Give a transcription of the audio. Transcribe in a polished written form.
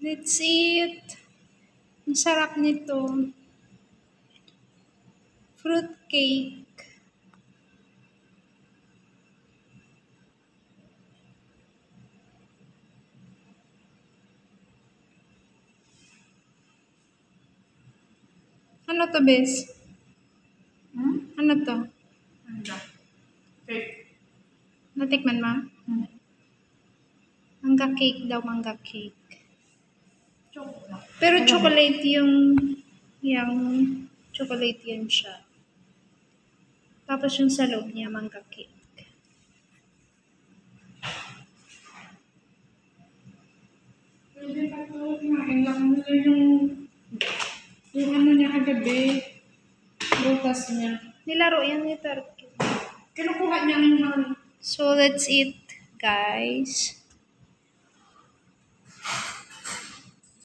Let's eat. Ang sarap nito. Fruit cake. Ano to, Bes? Ano to? Cake. Natikman mo? Mangga cake daw, mangga cake. Chocolate. Pero chocolate yung chocolate yan siya. Tapos yung sa loob niya, mangga cake. Pwede pa ito, kumain lang nila yung ano niya kagabi. Butas niya. Nilaro yan ni Turkey. Kinukuha niya yung So, let's eat, guys.